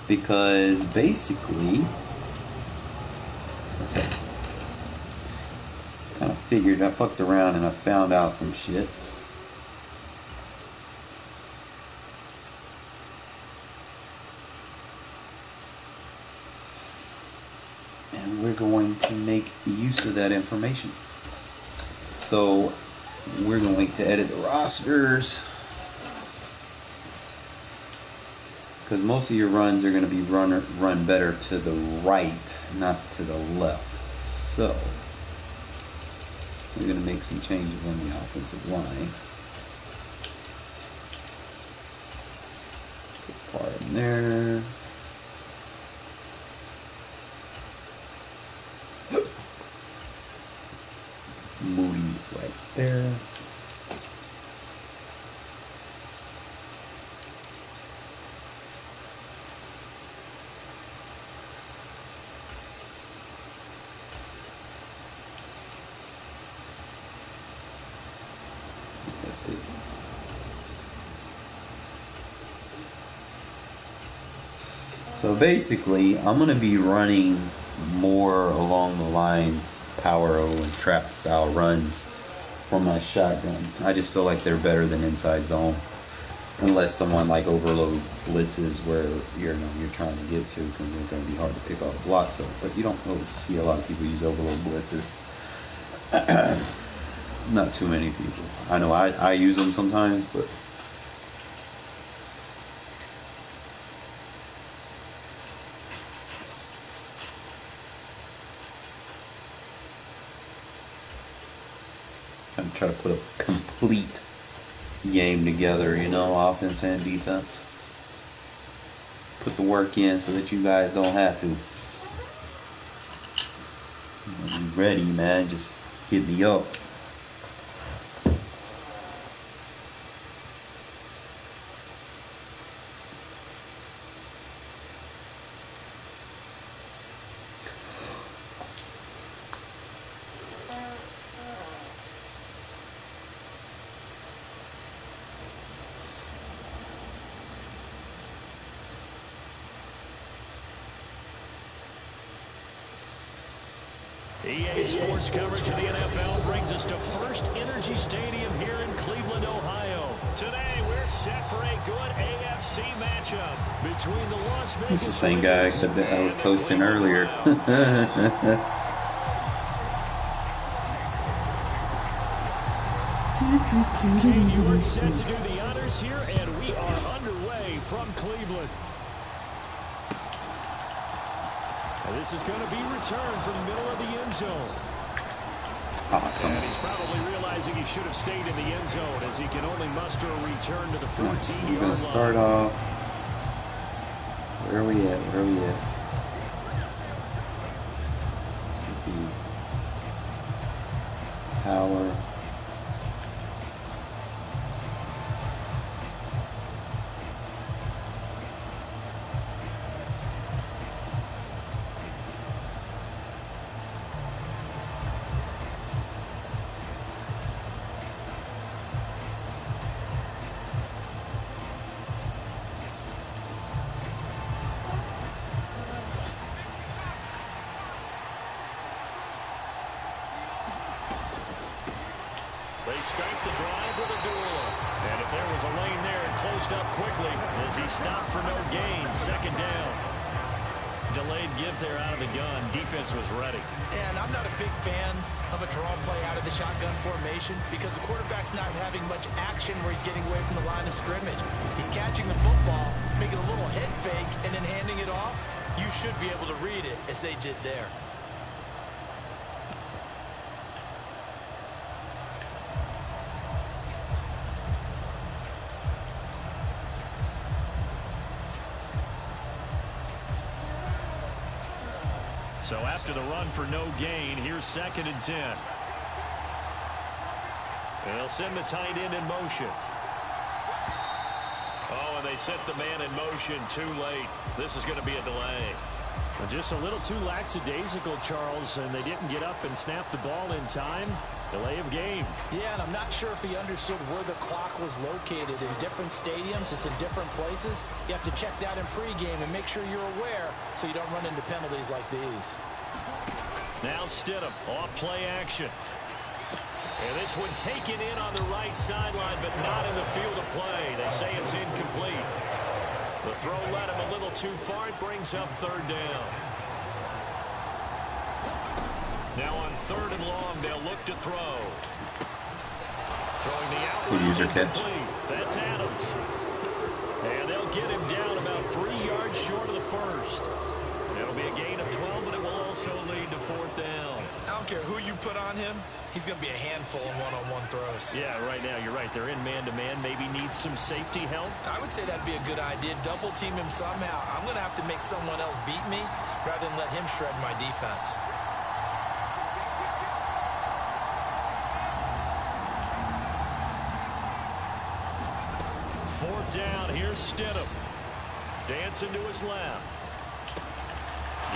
because basically, let's see, kind of figured I fucked around and I found out some shit. And we're going to make use of that information. So we're going to edit the rosters, because most of your runs are going to be run better to the right, not to the left. So we're going to make some changes on the offensive line. Put Carr in there. Moody right there. Let's see. So basically, I'm going to be running more along the lines power O and trap style runs for my shotgun. I just feel like they're better than inside zone, unless someone like overload blitzes where you're trying to get to, because they're going to be hard to pick off lots of. But you don't really see a lot of people use overload blitzes. Not too many people. I know I use them sometimes, but kind of try to put a complete game together, offense and defense. Put the work in so that you guys don't have to. When you're ready, man, just hit me up. EA Sports coverage of the NFL brings us to First Energy Stadium here in Cleveland, Ohio. Today, we're set for a good AFC matchup between the Las Vegas. This is the same guy that I was toasting earlier. We're set to do the honors here, and we are underway from Cleveland. This is going to be returned from the middle of the end zone. And he's probably realizing he should have stayed in the end zone, as he can only muster a return to the 14-yard line. So we're going to start off. Where are we at? Power. They start the drive with a duel. And if there was a lane there, it closed up quickly as he stopped for no gain. Second down. Delayed give there out of the gun. Defense was ready. And I'm not a big fan of a draw play out of the shotgun formation because the quarterback's not having much action where he's getting away from the line of scrimmage. He's catching the football, making a little head fake, and then handing it off. You should be able to read it as they did there. So after the run for no gain, here's 2nd and 10. They'll send the tight end in motion. Oh, and they set the man in motion too late. This is going to be a delay. Just a little too lackadaisical, Charles, and they didn't get up and snap the ball in time. Delay of game. Yeah, and I'm not sure if he understood where the clock was located. In different stadiums, it's in different places. You have to check that in pregame and make sure you're aware so you don't run into penalties like these. Now Stidham, off play action. And this one taken in on the right sideline, but not in the field of play. They say it's incomplete. The throw led him a little too far. It brings up third down. Now on third and long, they'll look to throw. Throwing the out. Good user catch. That's Adams. And they'll get him down about 3 yards short of the first. It'll be a gain of 12, but it will also lead to fourth down. I don't care who you put on him. He's going to be a handful in one-on-one throws. Yeah, right now, you're right. They're in man-to-man. Maybe needs some safety help. I would say that'd be a good idea. Double team him somehow. I'm going to have to make someone else beat me rather than let him shred my defense. Fourth down. Here's Stidham. Dancing to his left.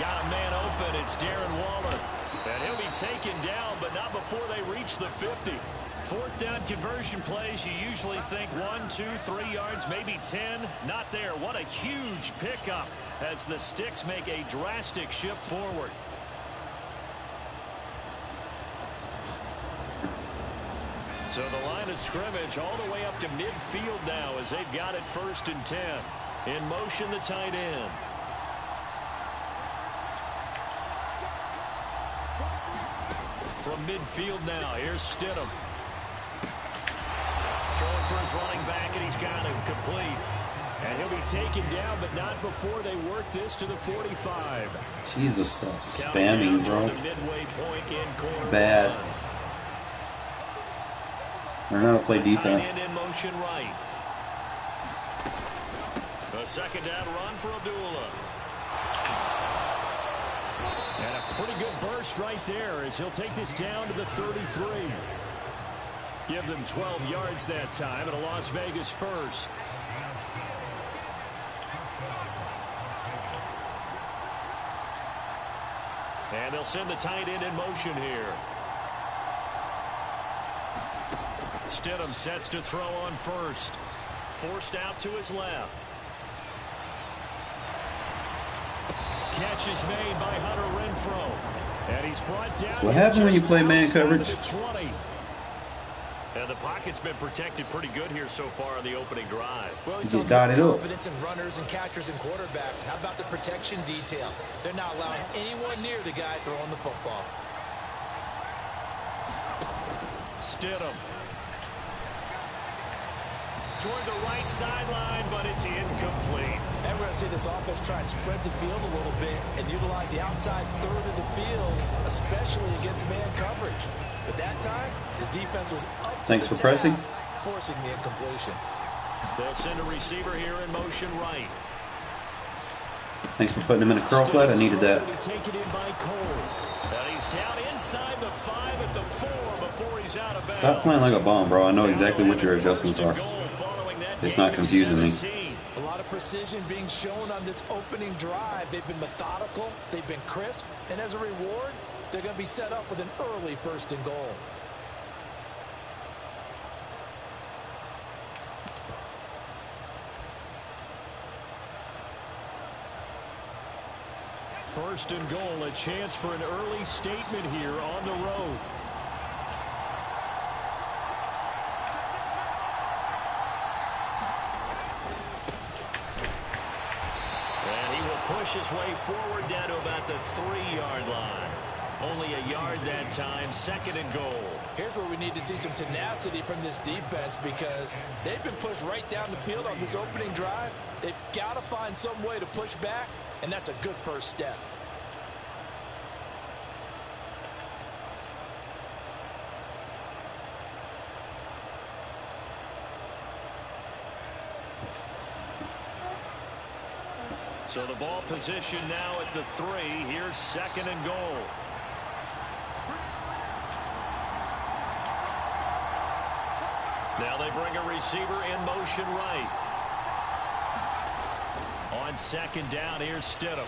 Got a man open. It's Darren Waller. And he'll be taken down, but not before they reach the 50. Fourth down conversion plays, you usually think 1, 2, 3 yards, maybe 10. Not there. What a huge pickup as the Sticks make a drastic shift forward. So the line of scrimmage all the way up to midfield now as they've got it 1st and 10. In motion, the tight end. From midfield now, here's Stidham. Throwing for his running back, and he's got him complete. And he'll be taken down, but not before they work this to the 45. Jesus, stop spamming, bro. It's bad. Learn how to play defense. In motion right. A second down run for Abdullah. And a pretty good burst right there as he'll take this down to the 33. Give them 12 yards that time at a Las Vegas first. And they'll send the tight end in motion here. Stidham sets to throw on first. Forced out to his left. Catch is made by Hunter Renfrow. And he's brought down. That's what happens when you play man coverage. And the pocket's been protected pretty good here so far on the opening drive. Well, he's talking about confidence in runners and catchers and quarterbacks. How about the protection detail? They're not allowing anyone near the guy throwing the football. Stidham. Toward the right sideline, but it's incomplete. And we're going to see this offense try and spread the field a little bit and utilize the outside third of the field, especially against man coverage. But that time, the defense was up to Thanks the for pressing. task, forcing the incompletion. They'll send a receiver here in motion right. Thanks for putting him in a curl flat. I needed that. Take it in by Cole. And he's down inside the 5 at the 4 before he's out of bounds. Stop playing like a bomb, bro. I know exactly what your adjustments are. It's not confusing me. A lot of precision being shown on this opening drive. They've been methodical. They've been crisp. And as a reward, they're going to be set up with an early 1st and goal. First and goal, a chance for an early statement here on the road. And he will push his way forward down to about the 3-yard line. Only a yard that time, 2nd and goal. Here's where we need to see some tenacity from this defense because they've been pushed right down the field on this opening drive. They've got to find some way to push back, and that's a good first step. So the ball position now at the 3. Here's 2nd and goal. Now they bring a receiver in motion right. On 2nd down, here's Stidham.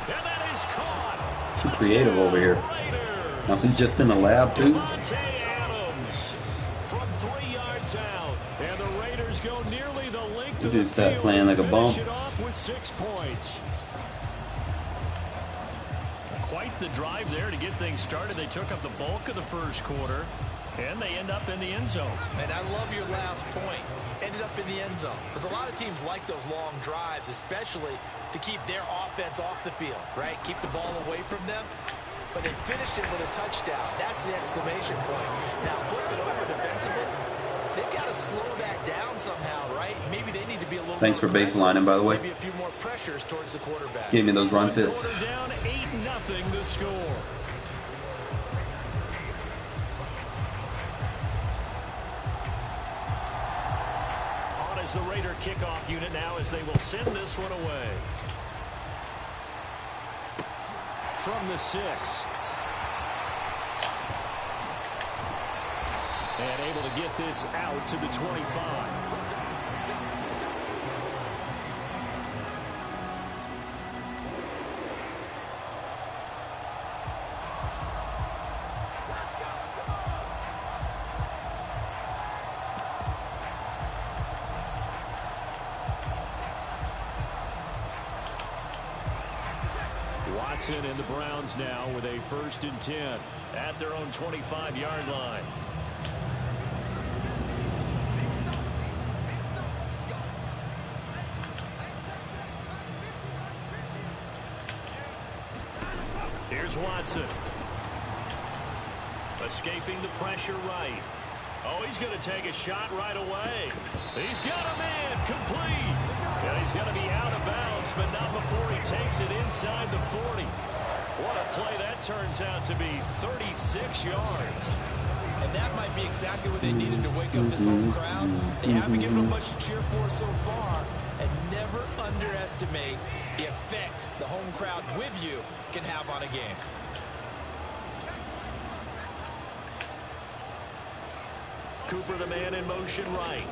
And that is caught. Too creative over here. Raiders. I was just in the lab too. Devontae Adams from 3 yards out. And the Raiders go nearly the length We of the just start field playing and like a bum. finish it off with 6 points. Quite the drive there to get things started. They took up the bulk of the first quarter, and they end up in the end zone. And I love your last point. Ended up in the end zone. Because a lot of teams like those long drives, especially to keep their offense off the field, right? Keep the ball away from them. But they finished it with a touchdown. That's the exclamation point. Now, flip it over defensively. They've got to slow that down somehow, right? Maybe they need to be a little Thanks for more baselining, by the way. Maybe a few more pressures towards the quarterback. Gave me those run fits. Quarter down, 8-0 the score. On as the Raider kickoff unit now as they will send this one away. From the 6. And able to get this out to the 25. Watson and the Browns now with a 1st and 10 at their own 25-yard line. Here's Watson. Escaping the pressure right. Oh, he's going to take a shot right away. He's got a man complete. And he's going to be out of bounds, but not before he takes it inside the 40. What a play that turns out to be, 36 yards. And that might be exactly what they needed to wake up this home crowd. They haven't given them much to cheer for so far. And never underestimate the effect the home crowd with you can have on a game. Cooper, the man in motion right.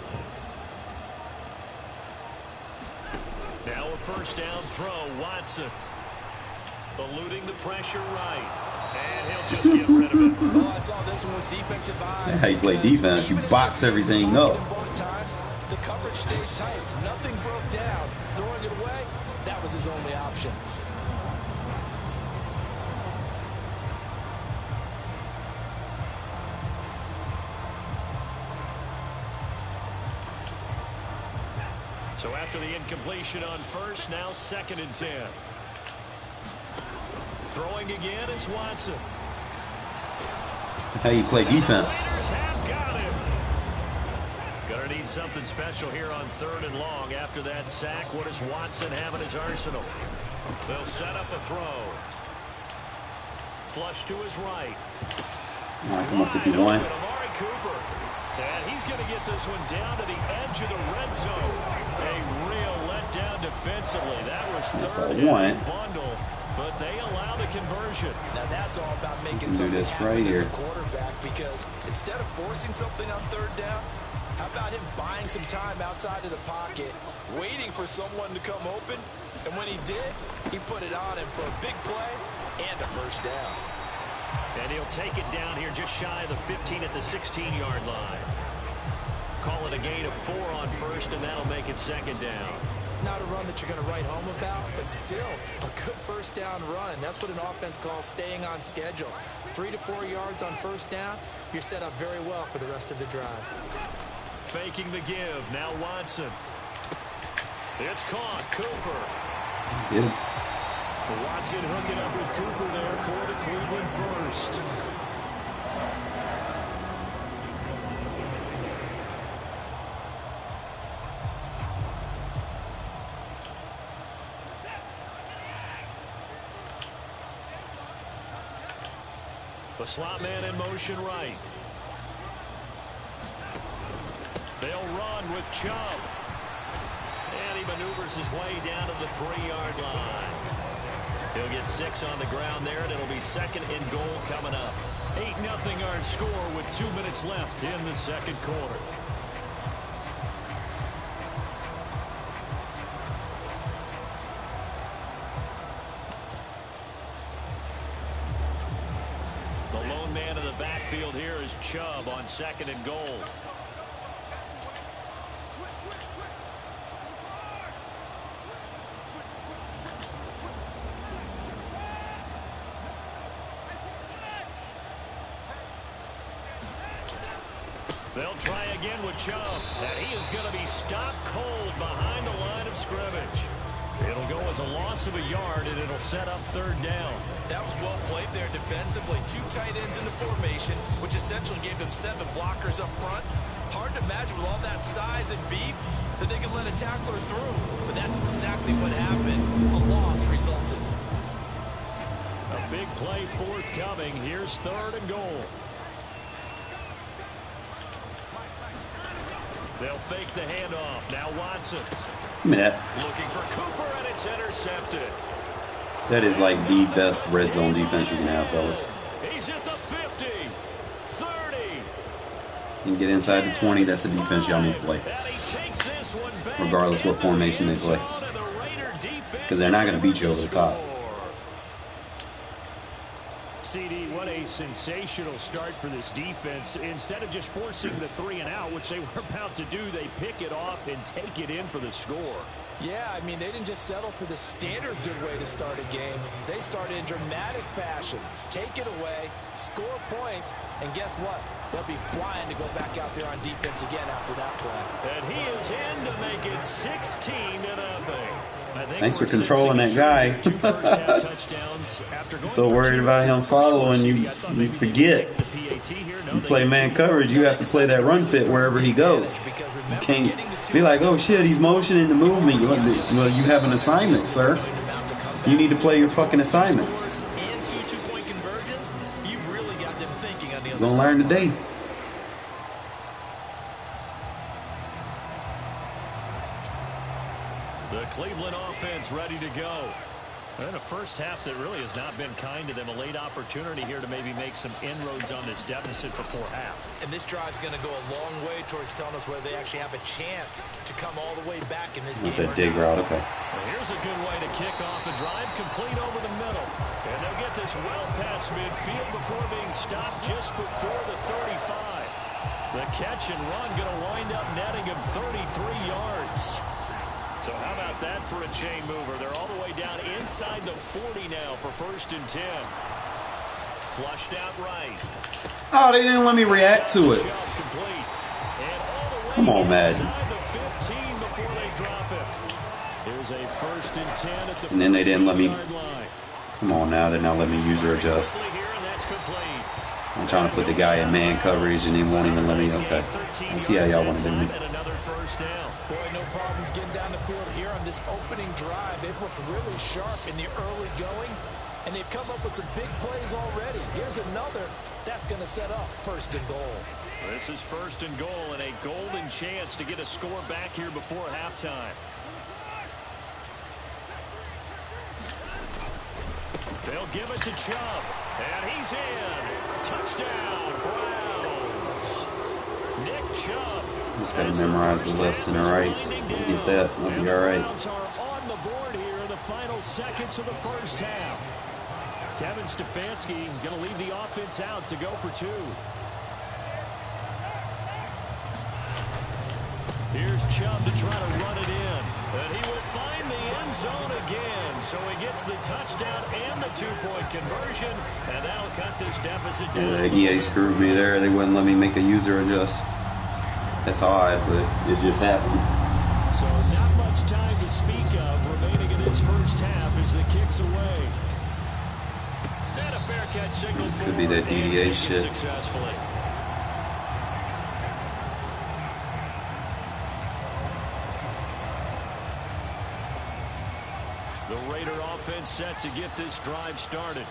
Now a 1st down throw, Watson. Eluding the pressure right. And he'll just get rid of it. Oh, I saw this one with defensive eyes. That's how you play defense. You box everything up. The coverage stayed tight. Nothing broke down. Throwing it away, that was his only option. So after the incompletion on 1st, now 2nd and 10. Throwing again is Watson. How you play defense. Gonna need something special here on 3rd and long. After that sack, what does Watson have in his arsenal? They'll set up a throw. Flush to his right. Come on, 51. Amari Cooper. And he's going to get this one down to the edge of the red zone. A real letdown defensively. That was 3rd and bundle, but they allow the conversion. Now that's all about making something something happen right here. as a quarterback, because instead of forcing something on 3rd down, how about him buying some time outside of the pocket, waiting for someone to come open, and when he did, he put it on him for a big play and a 1st down. And he'll take it down here just shy of the 15 at the 16-yard line. Call it a gain of 4 on 1st, and that'll make it 2nd down. Not a run that you're going to write home about, but still a good 1st down run. That's what an offense calls staying on schedule. 3 to 4 yards on 1st down, you're set up very well for the rest of the drive. Faking the give. Now Watson. It's caught. Cooper. Get him. Watson hooking up with Cooper there for the Cleveland 1st. The slot man in motion right. They'll run with Chubb. And he maneuvers his way down to the 3-yard line. He'll get 6 on the ground there, and it'll be 2nd and goal coming up. 8-0 our score with 2 minutes left in the 2nd quarter. The backfield here is Chubb on 2nd and goal. They'll try again with Chubb, and he is going to be stopped cold behind the line of scrimmage. It'll go as a loss of a yard, and it'll set up 3rd down. That was well played there defensively. 2 tight ends in the formation, which essentially gave them 7 blockers up front. Hard to imagine with all that size and beef that they could let a tackler through. But that's exactly what happened. A loss resulted. A big play forthcoming. Here's 3rd and goal. They'll fake the handoff. Now Watson. Give me that. Looking for Cooper, and it's intercepted. That is like the best red zone defense you can have, fellas. He's at the 50, 30. You can get inside the 20. That's a defense y'all need to play, regardless what formation they play, because they're not going to beat you over the top. CD, what a sensational start for this defense. Instead of just forcing the 3 and out, which they were about to do, they pick it off and take it in for the score. Yeah, I mean, they didn't just settle for the standard good way to start a game. They started in dramatic fashion. Take it away, score points, and guess what? They'll be flying to go back out there on defense again after that play. And he is in to make it 16-0. Thanks for controlling that guy. So worried about him following you, you forget. You play man coverage, you have to play that run fit wherever he goes. You can't be like, oh shit, he's motioning to move me. Well, you have an assignment, sir. You need to play your fucking assignment. You're gonna learn today. The Cleveland offense ready to go. And a first half that really has not been kind to them. A late opportunity here to maybe make some inroads on this deficit before half. And this drive's going to go a long way towards telling us whether they actually have a chance to come all the way back in this game. That's a dig route, okay. Well, here's a good way to kick off the drive, complete over the middle. And they'll get this well past midfield before being stopped just before the 35. The catch and run going to wind up netting him 33 yards. So how about that for a chain mover? They're all the way down inside the 40 now for 1st and 10. Flushed out right. Oh, they didn't let me react to it. Come on, Madden. And then they didn't let me. Come on now, they're not letting me user adjust. I'm trying to put the guy in man coverage and he won't even let me. Okay. I see how y'all want to do me. Boy, no problems getting down the field here on this opening drive. They've looked really sharp in the early going, and they've come up with some big plays already. Here's another that's going to set up 1st and goal. This is 1st and goal and a golden chance to get a score back here before halftime. They'll give it to Chubb, and he's in. Touchdown, Browns. Nick Chubb. Just got to memorize the lefts and the rights. We'll get that. We'll be all right. On the board here in the final seconds of the first half. Kevin Stefanski going to leave the offense out to go for 2. Here's Chubb to try to run it in. And he will find the end zone again. So he gets the touchdown and the 2-point conversion. And that'll cut this deficit down. Yeah, EA screwed me there. They wouldn't let me make a user adjust. That's odd, but it just happened. So not much time to speak of remaining in this first half as the kick's away. And a fair catch signal. Could be that DDA shit. Successfully. The Raider offense set to get this drive started.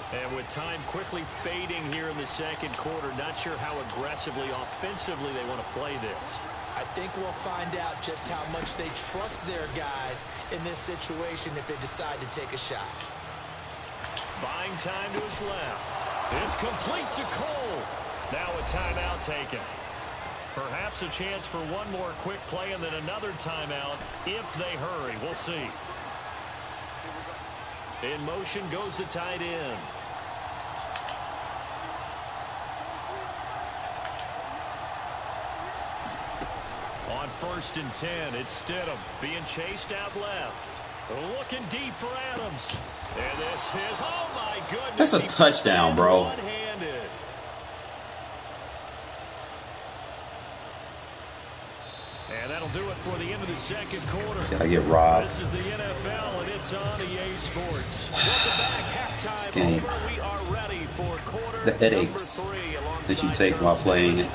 And with time quickly fading here in the second quarter, not sure how aggressively, offensively they want to play this. I think we'll find out just how much they trust their guys in this situation if they decide to take a shot. Buying time to his left. It's complete to Cole. Now a timeout taken. Perhaps a chance for one more quick play and then another timeout if they hurry. We'll see. In motion goes the tight end. On 1st and 10, it's Stidham being chased out left. Looking deep for Adams. And this is, oh my goodness. That's a touchdown, bro. One-handed. And that'll do it for the end of the second quarter. I get robbed. This is the NFL, and it's on EA Sports. Welcome back. Halftime over. We are ready for quarter the headaches that you take while playing it.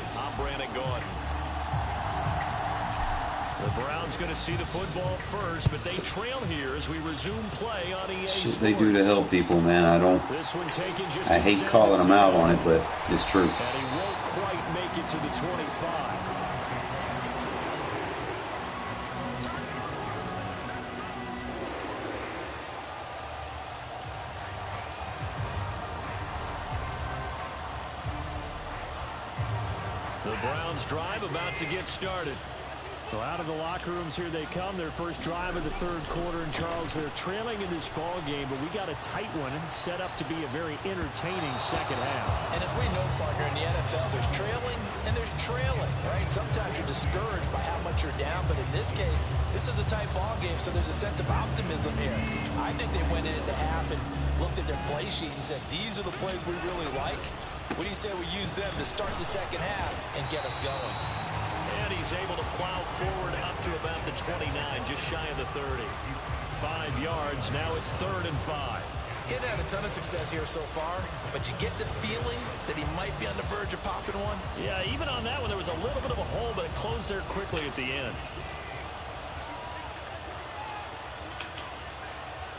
The Browns going to see the football first, but they trail here as we resume play on EA Sports. Shit they do to help people, man. I hate calling them out on it, but it's true. And he won't quite make it to the 25. The Browns drive about to get started. So out of the locker rooms here they come. Their first drive of the third quarter. And Charles, they're trailing in this ball game, but we got a tight one set up to be a very entertaining second half. And as we know, partner, in the NFL, there's trailing and there's trailing, right? Sometimes you're discouraged by how much you're down, but in this case, this is a tight ball game, so there's a sense of optimism here. I think they went into half and looked at their play sheet and said, these are the plays we really like. What do you say we use them to start the second half and get us going? And he's able to plow forward up to about the 29, just shy of the 30. 5 yards, now it's 3rd and 5. He hadn't had a ton of success here so far, but you get the feeling that he might be on the verge of popping one. Yeah, even on that one, there was a little bit of a hole, but it closed there quickly at the end.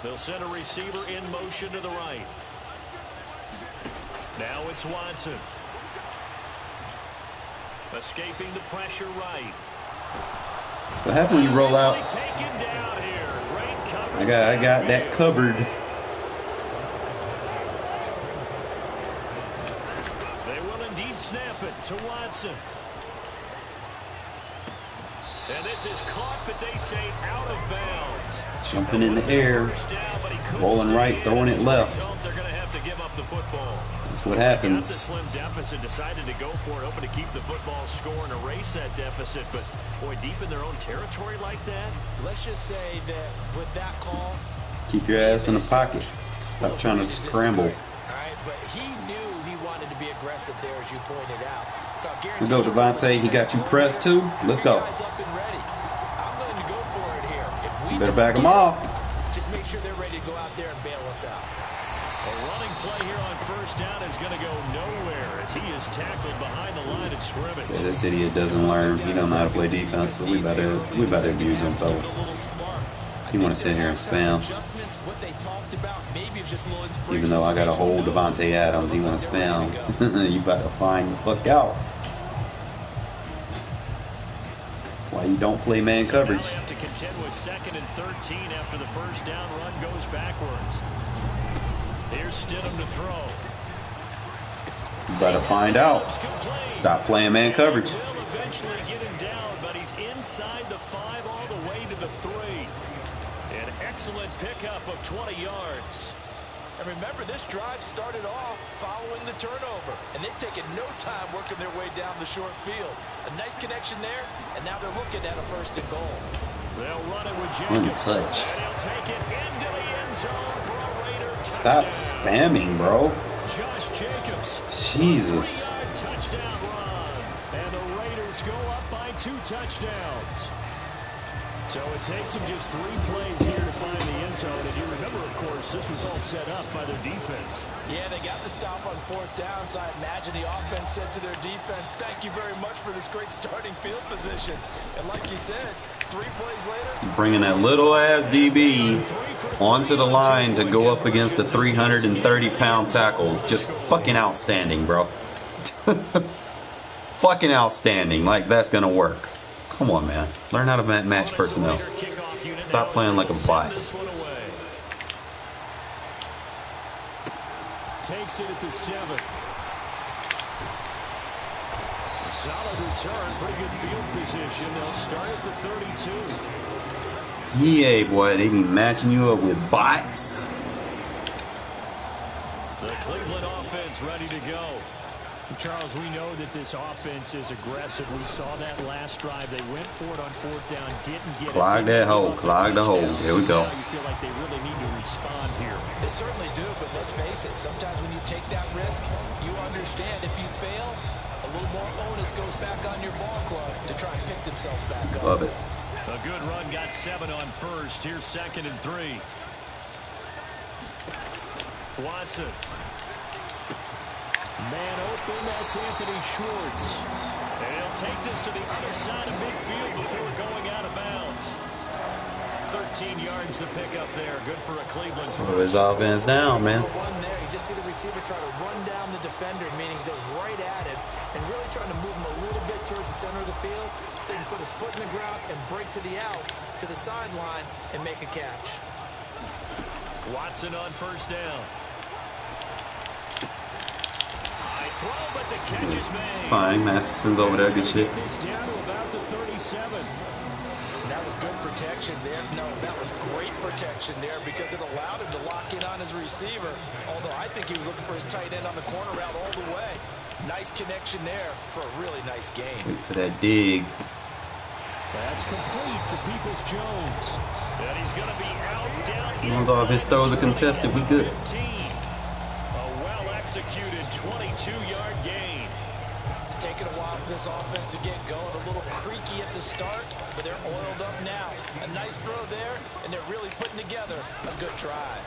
They'll send a receiver in motion to the right. Now it's Watson. Escaping the pressure right. That's what happened when you roll out. I got that covered. They will indeed snap it to Watson. And this is caught, but they say out of bounds. Jumping in the air, rolling right, throwing it left. They're going to have to give up the football. That's what happens. The slim deficit, decided to go for it, hoping to keep the football score and erase that deficit. But boy, deep in their own territory like that. Let's just say that with that call, keep your ass in the pocket. Stop trying to scramble. All right, but he knew he wanted to be aggressive there, as you pointed out. So we go, Devontae. He got you pressed too. Let's go. I'm going to go for it here. You better back him off. Just make sure they're ready to go out there and bail us out. A running play here on 1st down is going to go nowhere as he is tackled behind the line of scrimmage. Yeah, this idiot doesn't learn. He don't know how to play defense, so we better abuse him, fellas. He want to sit here and spam. Even though I got a whole Devontae Adams, he want to spam. You better find the fuck out. Why you don't play man coverage? So now they have to contend with 2nd and 13 after the 1st down run goes backwards. Here's Stidham to throw. You better find out. Stop playing man coverage. Will eventually get him down, but he's inside the 5 all the way to the 3. An excellent pickup of 20 yards. And remember, this drive started off following the turnover, and they've taken no time working their way down the short field. A nice connection there, and now they're looking at a 1st and goal. They'll run it with Jacobs. Untouched. And he'll take it into the end zone for a Raider Stop touchdown. spamming, bro. Josh Jacobs. Jesus. Touchdown run. And the Raiders go up by 2 touchdowns. So it takes them just 3 plays here to find the end zone. And you remember, of course, this was all set up by their defense. Yeah, they got the stop on 4th down, so I imagine the offense said to their defense, thank you very much for this great starting field position. And like you said, 3 plays later, Bringing that little ass DB onto the line to go up against a 330-pound tackle. Just fucking outstanding, bro. Fucking outstanding. Like, that's going to work. Come on, man. Learn how to match personnel. Stop playing like a bot. Takes it at the 7. A solid return, pretty good field position. They'll start at the 32. Yeah, boy, they be matching you up with bots. The Cleveland offense ready to go. Charles, we know that this offense is aggressive. We saw that last drive. They went for it on fourth down, didn't get it. Clog that hole. Clog the hole. Here we go. Now you feel like they really need to respond here. They certainly do, but let's face it. Sometimes when you take that risk, you understand if you fail, a little more onus goes back on your ball club to try and pick themselves back up. Love it. A good run, got 7 on first. Here's 2nd and 3. Watson. Man open, that's Anthony Schwartz. And he'll take this to the other side of midfield before going out of bounds. 13 yards to pick up there. Good for a Cleveland. Slow his offense down, man. There, you just see the receiver try to run down the defender, meaning he goes right at it and really trying to move him a little bit towards the center of the field so he can put his foot in the ground and break to the out, to the sideline, and make a catch. Watson on first down. Throw, but the catch is made. Fine, Masterson's over there. Good shit. This down to about the 37. That was good protection there. No, that was great protection there because it allowed him to lock in on his receiver. Although I think he was looking for his tight end on the corner route all the way. Nice connection there for a really nice game. Wait for that dig. That's complete to Peoples-Jones. And he's going to be out down. Although if his throws are contested, we good. 15. Executed 22-yard gain. It's taken a while for this offense to get going. A little creaky at the start, but they're oiled up now. A nice throw there, and they're really putting together a good drive.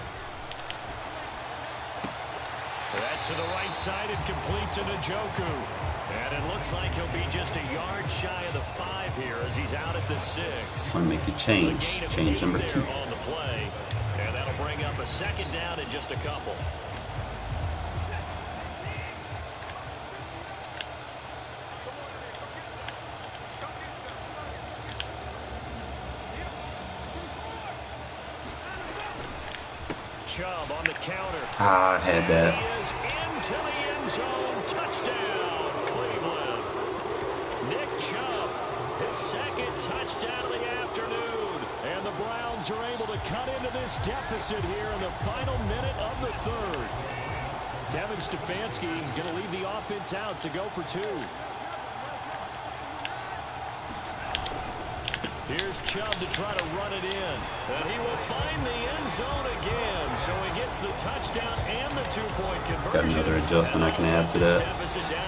That's to the right side and complete to Njoku. And it looks like he'll be just a yard shy of the 5 here as he's out at the 6. Want to make a change. Change number 2. On the play, and that'll bring up a 2nd down in just a couple. Chubb on the counter. I had that. He is into the end zone. Touchdown, Cleveland. Nick Chubb, his 2nd touchdown of the afternoon. And the Browns are able to cut into this deficit here in the final minute of the 3rd. Kevin Stefanski going to leave the offense out to go for 2. Here's Chubb to try to run it in. And he will find the end zone again. So he gets the touchdown and the 2-point conversion. Got another adjustment I can add to that.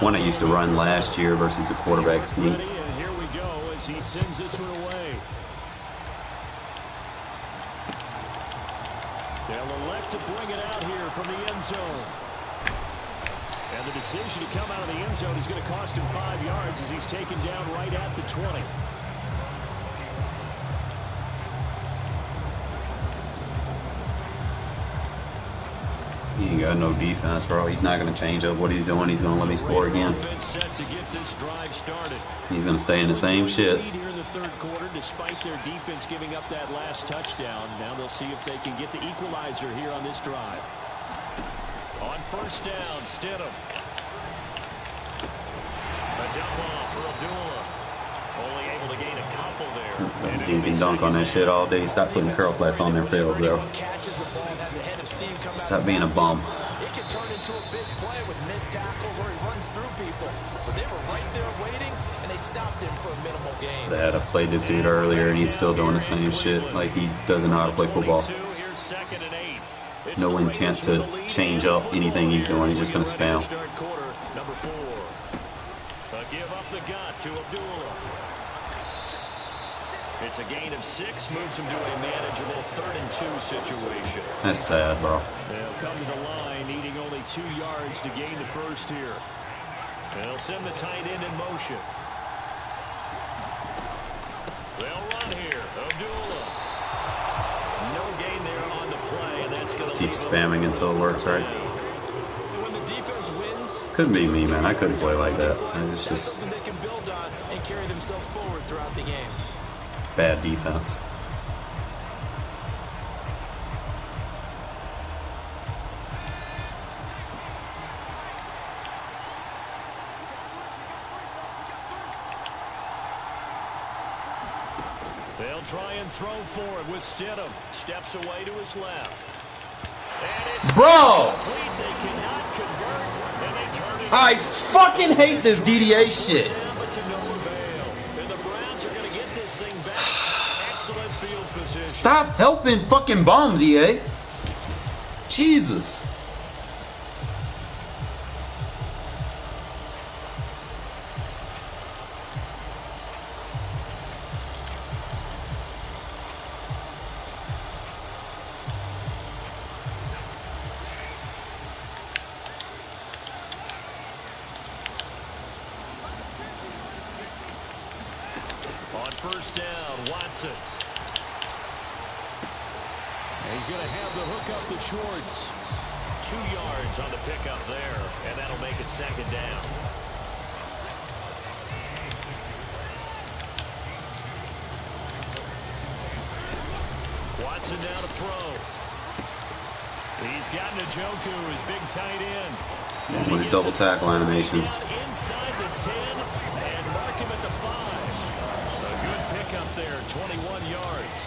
One I used to run last year versus the quarterback sneak. And here we go as he sends this one away. They'll elect to bring it out here from the end zone. And the decision to come out of the end zone is going to cost him 5 yards as he's taken down right at the 20. He ain't got no defense, bro. He's not going to change up what he's doing. He's going to let me score again. He's going to stay in the same shit. Here in the 3rd quarter, despite their defense giving up that last touchdown. Now they'll see if they can get the equalizer here on this drive. On first down, Stidham. A dump off for Abdullah. Only able to gain a couple there. You can dunk on that shit all day. Stop putting curl flats on their field, bro. Stop being a bum. It can turn into a big play with missed tackles where he runs through people. But they were right there waiting, and they stopped him for a minimal gain. They had to play this dude earlier, and he's still doing the same shit. Like he doesn't know how to play football. No intent to change up anything he's doing. He's just going to spam. Number 4. Give up the gut to Abdullah. It's a gain of 6, moves him to a manageable 3rd and 2 situation. That's sad, bro. They'll come to the line, needing only 2 yards to gain the first here. They'll send the tight end in motion. They'll run here. Abdullah. No gain there on the play, and that's going to keep spamming until it works, right? When the defense wins, couldn't be me, man. I couldn't play like that. It's just something they can build on and carry themselves forward throughout the game. bad defense. They'll try and throw for it with Stidham. Steps away to his left. And it's Bro! complete. They cannot convert, and they turn it I fucking hate this DDA shit. Stop helping fucking bombs, EA. Jesus. On first down, Watson. And he's going to have the hook up the shorts. 2 yards on the pickup there, and that'll make it second down. Watson now to throw. He's got Njoku, his big tight end. With the double tackle animations. Inside the 10 and mark him at the 5. A good pickup there, 21 yards.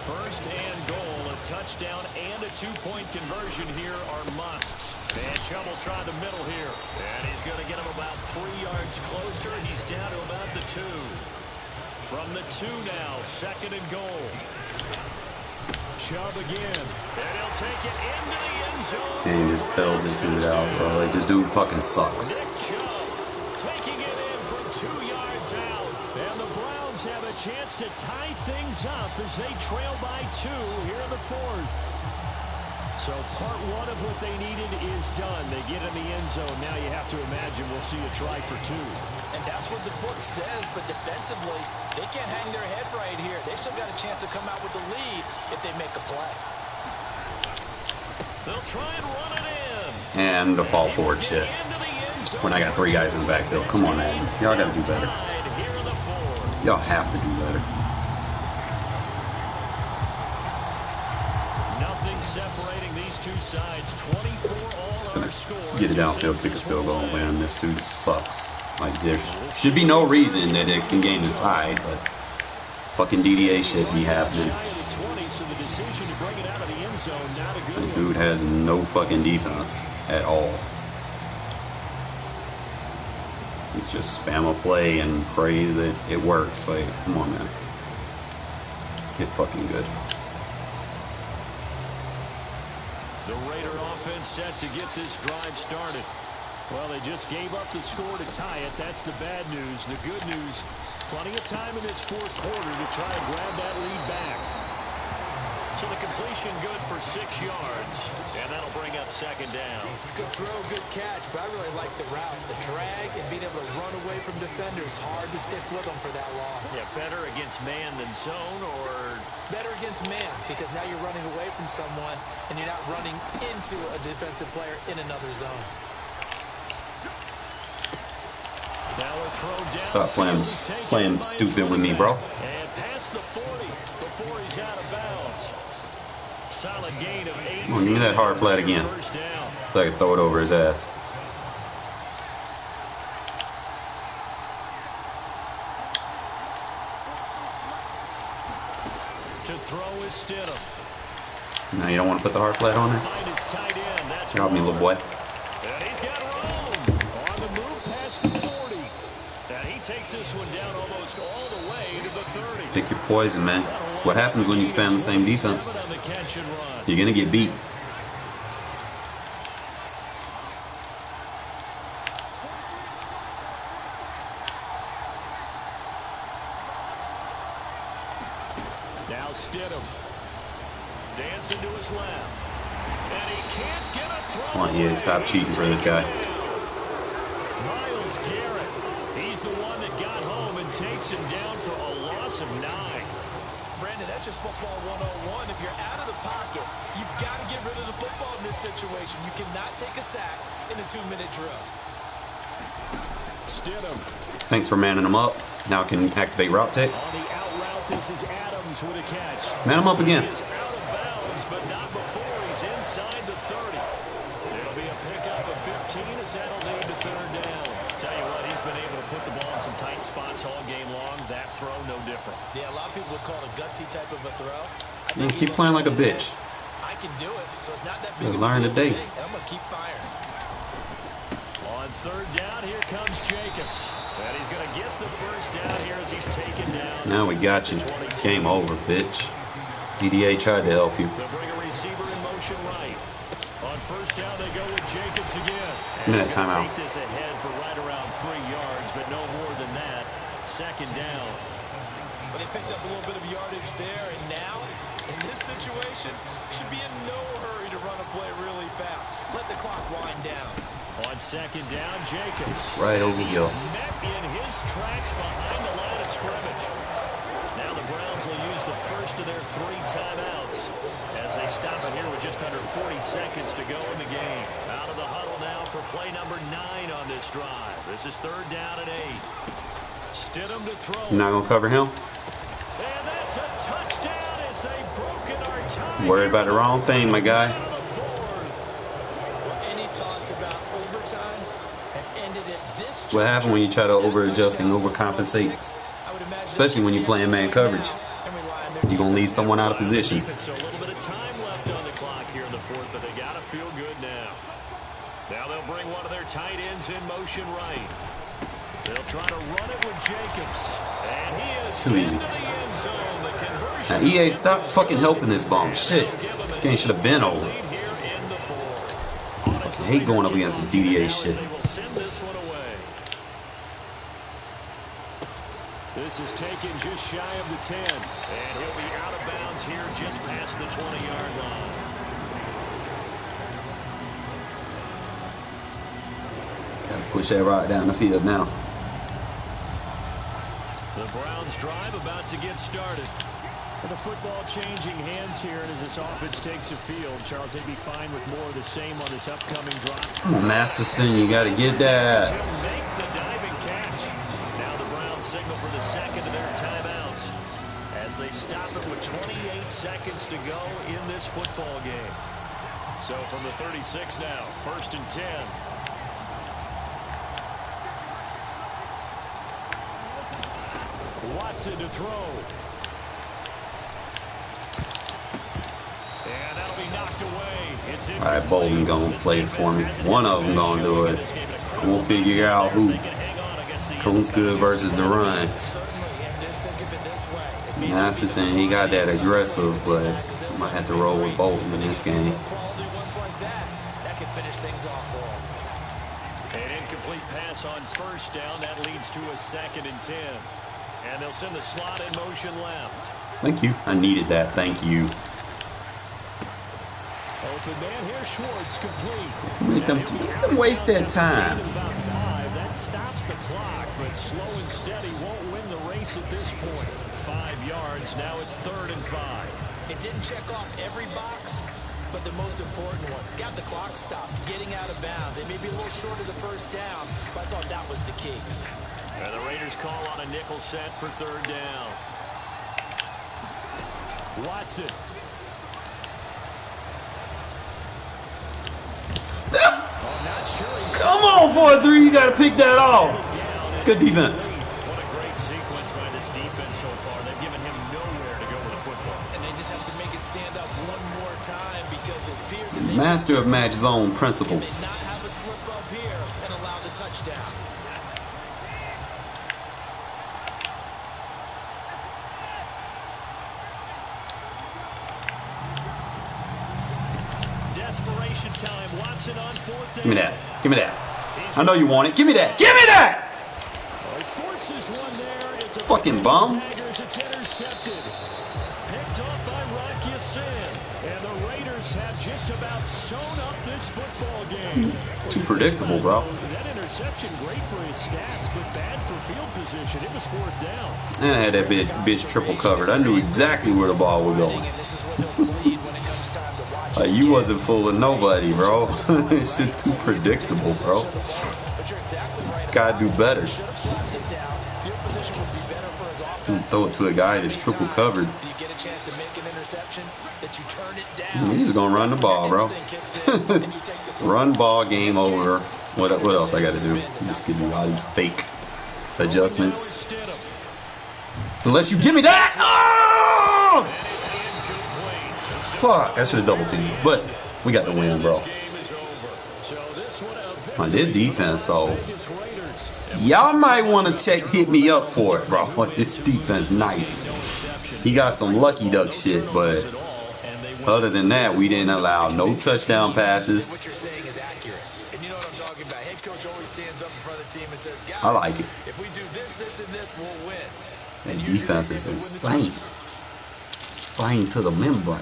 First and goal, a touchdown and a 2-point conversion here are musts. And Chubb will try the middle here. And he's going to get him about 3 yards closer. He's down to about the 2. From the 2 now, second and goal. Chubb again. And he'll take it into the end zone. And he just bailed this dude out, bro. Like, this dude fucking sucks. Nick Chubb taking it in from 2 yards out. And the Browns have a chance to tie things up as they trail by 2 here in the 4th. So part 1 of what they needed is done. They get in the end zone. Now you have to imagine we'll see a try for 2. And that's what the book says, but defensively, they can't hang their head right here. They've still got a chance to come out with the lead if they make a play. They'll try and run it in. And the fall forward shit. When I got 3 guys in the backfield. Come on, man. Y'all gotta do better. Y'all have to do better. Nothing separating these two sides. 24 all Just gonna scores. get it downfield, kick a field goal, man. This dude sucks. Like, there should be no reason that the game is tied, but fucking DDA shit be happening. The dude has no fucking defense at all. He's just spam a play and pray that it works. Like, come on, man. Get fucking good. The Raider offense set to get this drive started. Well, they just gave up the score to tie it. That's the bad news. The good news, plenty of time in this 4th quarter to try and grab that lead back. So the completion good for 6 yards, and that'll bring up second down. Good throw, good catch, but I really like the route. The drag and being able to run away from defenders, hard to stick with them for that long. Yeah, better against man than zone, or? Better against man, because now you're running away from someone, and you're not running into a defensive player in another zone. Stop playing stupid with me, bro. And past the 40 before he's out of bounds. Solid gain of 8. Give me that hard flat again. So I can throw it over his ass. To throw is Stidham. Now you don't want to put the hard flat on there? Help me, little boy. And he's got room on the move past the 40. And he takes this one down almost all the way to the 30. Pick your poison, man. That's what happens when you spam the same defense. You're going to get beat. Now Stidham. Dancing to his left. And he can't get a throw. Come on, EA, stop cheating for this guy. Myles Garrett. He's the one that got home and takes him down for a loss of 9. Brandon, that's just football 101. If you're out of the pocket, you've got to get rid of the football in this situation. You cannot take a sack in a 2-minute drill. Stidham. Thanks for manning him up. Now I can activate route tech. On the out route, this is Adams with a catch. Man him up again. He is out of bounds, but not before he's inside the 30. It'll be a pickup of 15 as that'll lead to 3rd down. Tell you what, he's been able to put the ball in some tight spots all game long. That throw, no different. Yeah, a lot of people would call it a gutsy type of a throw. Man, keep playing like a bitch. I can do it, so it's not that big. Learn today. And I'm going to keep firing. On third down. Here comes Jacobs. And he's going to get the first down here as he's taken down. Now we got you. Game over, bitch. DDA tried to help you. They'll bring a receiver in motion right. On first down, they go with Jacobs again. Give me that timeout. Take this ahead for right around 3 yards, but no more than that. Second down. But they picked up a little bit of yardage there, and now, in this situation, should be in no hurry to run a play really fast. Let the clock wind down. On second down, Jacobs. Right over here. Met in his tracks behind the line of scrimmage. Now the Browns will use the first of their 3 timeouts as they stop it here with just under 40 seconds to go in the game. Out of the huddle now for play number 9 on this drive. This is third down and 8. Stidham to throw. You're not gonna cover him? And that's a touchdown as they've broken our tie. Worried about the wrong thing, my guy. Any thoughts about overtime have ended at this? What happened when you try to over-adjust and overcompensate? Especially when you're playing man coverage. You're going to leave someone out of position. So a little bit of time left on the clock here in the fourth, but they got to feel good now. Now they'll bring one of their tight ends in motion right. They'll try to run it with Jacobs. And he is too easy. into the end zone. The conversion. Now, EA, stop fucking helping this bum. Shit. This game should have been over. I hate going up against the DDA shit. This is taken just shy of the 10. And he'll be out of bounds here just past the 20-yard line. Gotta push that rock down the field now. The Browns drive about to get started. With the football changing hands here, and as this offense takes the field, Charles, they'd be fine with more of the same on this upcoming drive. Come on, Masterson, you gotta get that. He'll make the diving catch. Now the Browns signal for the second of their timeouts as they stop it with 28 seconds to go in this football game. So from the 36 now, first and 10. Watson to throw. And that'll be knocked away. It's All right, Bolden gonna play it for me. One of them gonna do it. We'll figure out who. Who's good versus the run. Masterson, he got that aggressive, but I might have to roll with Bolden in this game. An incomplete pass on first down. That leads to a second and 10. And they'll send the slot in motion left. Thank you. I needed that. Thank you. Open man here, Schwartz complete. Make them waste their time. About 5. That stops the clock, but slow and steady won't win the race at this point. 5 yards. Now it's third and 5. It didn't check off every box, but the most important one. Got the clock stopped, getting out of bounds. They may be a little short of the first down, but I thought that was the key. And the Raiders call on a nickel set for third down. Watson. Come on, 4-3. You got to pick that off. Good defense. What a great sequence by this defense so far. They've given him nowhere to go with the football. And they just have to make it stand up one more time because his peers... Master of match zone principles. Not have a slip up here and allow the touchdown. Desperation time. Watson on fourth down. Give me that. Give me that. I know you want it. Give me that. Give me that. Forces one there. It's a fucking bum. It's intercepted. Picked off by Rocky Sin. And the Raiders have just about sewn up this football game. Too predictable, bro. That interception, great for his stats, but bad for field position. It was fourth down. And I had that bitch triple covered. I knew exactly where the ball was going. You wasn't fooling nobody, bro. This shit too predictable, bro. Gotta do better. Throw it to a guy that's triple covered. He's gonna run the ball, bro. Run ball, game over. What else I gotta do? Just give you all these fake adjustments. Unless you give me that. Oh! Fuck, I should have double teamed. But we got the win, bro. So this one a On this defense, though, y'all might want to hit me up for it, bro. This defense, nice. He got some lucky duck shit, but other than that, we didn't allow no touchdown passes. What you're saying is accurate. And you know what I'm talking about. Head coach always stands up in front of the team and says, guys, I like it. if we do this, this, and this, we'll win. That defense is insane. Insane to the membrane.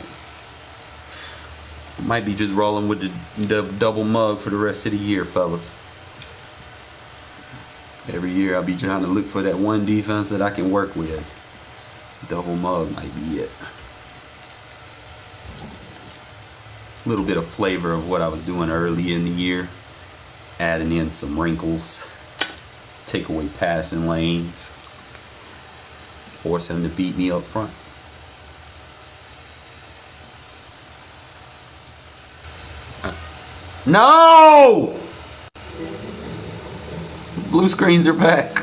Might be just rolling with the double mug for the rest of the year, fellas. Every year I'll be trying to look for that one defense that I can work with. Double mug might be it. A little bit of flavor of what I was doing early in the year. Adding in some wrinkles. Take away passing lanes. Force him to beat me up front. No! Blue screens are back.